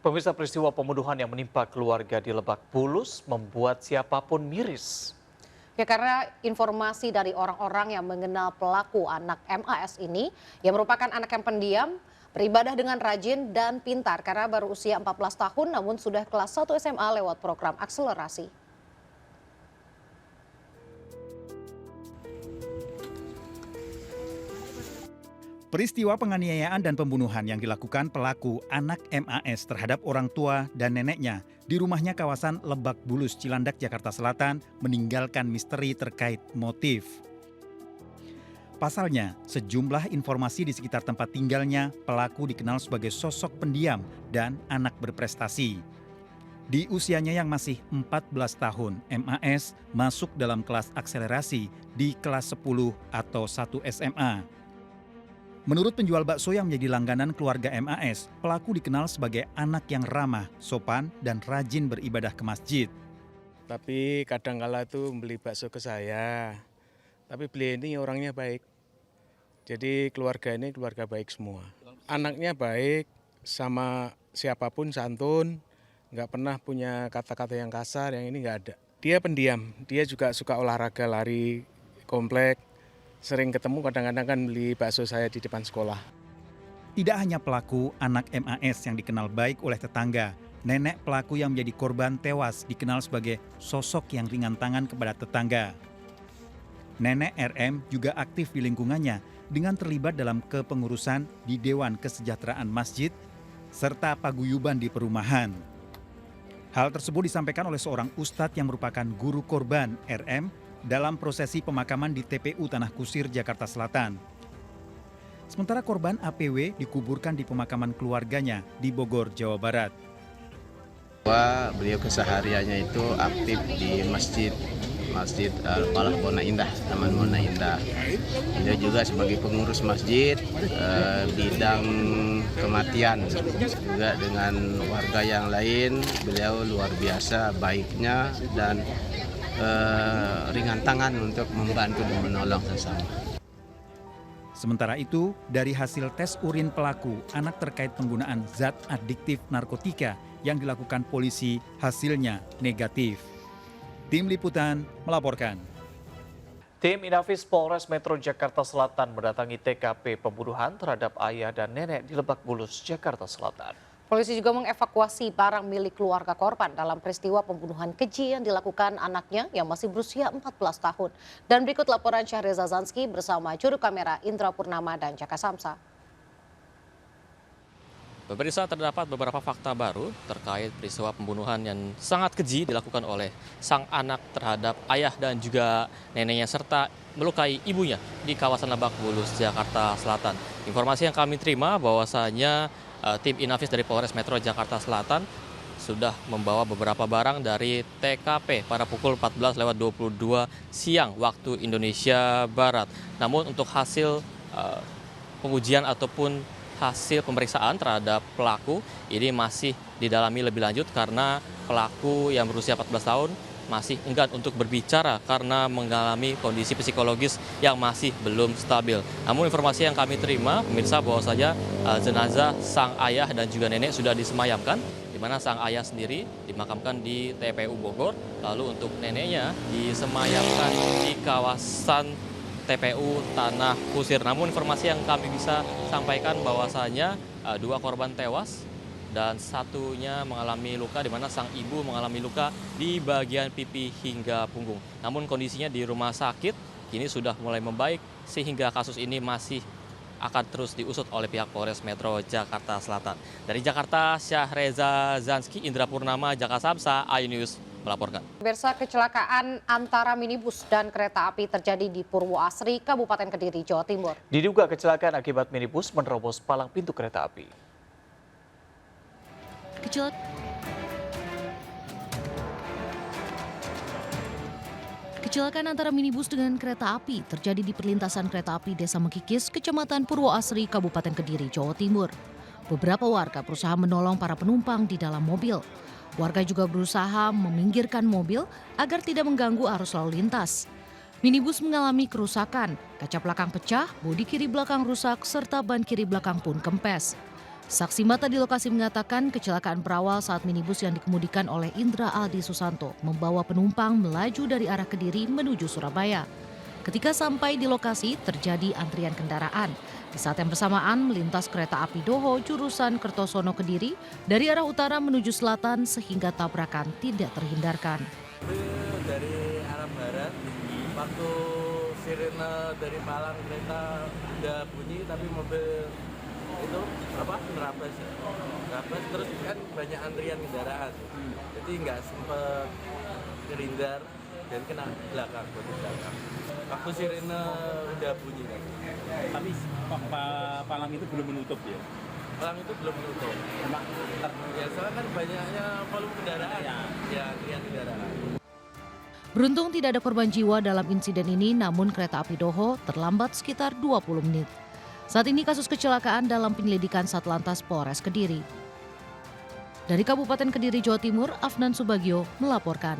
Pemirsa, peristiwa pembunuhan yang menimpa keluarga di Lebak Bulus membuat siapapun miris. Ya, karena informasi dari orang-orang yang mengenal pelaku anak MAS ini yang merupakan anak yang pendiam, beribadah dengan rajin dan pintar karena baru usia 14 tahun namun sudah kelas 1 SMA lewat program akselerasi. Peristiwa penganiayaan dan pembunuhan yang dilakukan pelaku anak MAS terhadap orang tua dan neneknya di rumahnya kawasan Lebak Bulus, Cilandak, Jakarta Selatan meninggalkan misteri terkait motif. Pasalnya, sejumlah informasi di sekitar tempat tinggalnya pelaku dikenal sebagai sosok pendiam dan anak berprestasi. Di usianya yang masih 14 tahun, MAS masuk dalam kelas akselerasi di kelas 10 atau 1 SMA. Menurut penjual bakso yang menjadi langganan keluarga MAS, pelaku dikenal sebagai anak yang ramah, sopan, dan rajin beribadah ke masjid. Tapi kadang kala itu beli bakso ke saya. Tapi beliau ini orangnya baik. Jadi keluarga ini keluarga baik semua. Anaknya baik, sama siapapun santun, nggak pernah punya kata-kata yang kasar, yang ini nggak ada. Dia pendiam, dia juga suka olahraga, lari komplek. Sering ketemu kadang-kadang kan beli bakso saya di depan sekolah. Tidak hanya pelaku anak MAS yang dikenal baik oleh tetangga, nenek pelaku yang menjadi korban tewas dikenal sebagai sosok yang ringan tangan kepada tetangga. Nenek RM juga aktif di lingkungannya dengan terlibat dalam kepengurusan di Dewan Kesejahteraan Masjid serta paguyuban di perumahan. Hal tersebut disampaikan oleh seorang ustadz yang merupakan guru korban RM dalam prosesi pemakaman di TPU Tanah Kusir, Jakarta Selatan. Sementara korban APW dikuburkan di pemakaman keluarganya di Bogor, Jawa Barat. Beliau kesehariannya itu aktif di Masjid Al-Falah Mona Indah, Taman Mona Indah. Beliau juga sebagai pengurus masjid, bidang kematian. Juga dengan warga yang lain, beliau luar biasa baiknya dan ringan tangan untuk membantu dan menolong sesama. Sementara itu, dari hasil tes urin pelaku, anak terkait penggunaan zat adiktif narkotika yang dilakukan polisi hasilnya negatif. Tim Liputan melaporkan. Tim Inafis Polres Metro Jakarta Selatan mendatangi TKP pembunuhan terhadap ayah dan nenek di Lebak Bulus, Jakarta Selatan. Polisi juga mengevakuasi barang milik keluarga korban dalam peristiwa pembunuhan keji yang dilakukan anaknya yang masih berusia 14 tahun. Dan berikut laporan Syahreza Zanski bersama juru kamera Indra Purnama dan Jaka Samsa. Pemirsa, terdapat beberapa fakta baru terkait peristiwa pembunuhan yang sangat keji dilakukan oleh sang anak terhadap ayah dan juga neneknya serta melukai ibunya di kawasan Lebak Bulus, Jakarta Selatan. Informasi yang kami terima bahwasanya tim Inafis dari Polres Metro Jakarta Selatan sudah membawa beberapa barang dari TKP pada pukul 14.22 siang waktu Indonesia Barat. Namun untuk hasil pengujian ataupun hasil pemeriksaan terhadap pelaku ini masih didalami lebih lanjut karena pelaku yang berusia 14 tahun masih enggan untuk berbicara karena mengalami kondisi psikologis yang masih belum stabil. Namun informasi yang kami terima, pemirsa, bahwasanya jenazah sang ayah dan juga nenek sudah disemayamkan, di mana sang ayah sendiri dimakamkan di TPU Bogor, lalu untuk neneknya disemayamkan di kawasan TPU Tanah Kusir. Namun informasi yang kami bisa sampaikan bahwasanya dua korban tewas dan satunya mengalami luka, di mana sang ibu mengalami luka di bagian pipi hingga punggung. Namun kondisinya di rumah sakit kini sudah mulai membaik sehingga kasus ini masih akan terus diusut oleh pihak Polres Metro Jakarta Selatan. Dari Jakarta, Syahreza Zanski, Indra Purnama, Jaka Samsa, iNews melaporkan. Pemirsa, kecelakaan antara minibus dan kereta api terjadi di Purwoasri, Kabupaten Kediri, Jawa Timur. Diduga kecelakaan akibat minibus menerobos palang pintu kereta api. Kecelakaan antara minibus dengan kereta api terjadi di perlintasan kereta api Desa Mekikis, Kecamatan Purwoasri, Kabupaten Kediri, Jawa Timur. Beberapa warga berusaha menolong para penumpang di dalam mobil. Warga juga berusaha meminggirkan mobil agar tidak mengganggu arus lalu lintas. Minibus mengalami kerusakan, kaca belakang pecah, bodi kiri belakang rusak, serta ban kiri belakang pun kempes. Saksi mata di lokasi mengatakan kecelakaan berawal saat minibus yang dikemudikan oleh Indra Aldi Susanto membawa penumpang melaju dari arah Kediri menuju Surabaya. Ketika sampai di lokasi terjadi antrian kendaraan. Di saat yang bersamaan melintas kereta api Doho jurusan Kertosono Kediri dari arah utara menuju selatan sehingga tabrakan tidak terhindarkan. Dari arah barat, waktu sirene dari Malang kereta udah bunyi tapi mobil itu nerabas terus kan banyak antrian kendaraan, jadi nggak sempet terhindar dan kena belakang. Waktu sirene udah bunyi kan. Tapi palang itu belum menutup ya? Palang itu belum menutup. Ya soalnya kan banyaknya volume kendaraan, ya antrian kendaraan. Beruntung tidak ada korban jiwa dalam insiden ini, namun kereta api Doho terlambat sekitar 20 menit. Saat ini kasus kecelakaan dalam penyelidikan Satlantas Polres Kediri. Dari Kabupaten Kediri, Jawa Timur, Afnan Subagio melaporkan.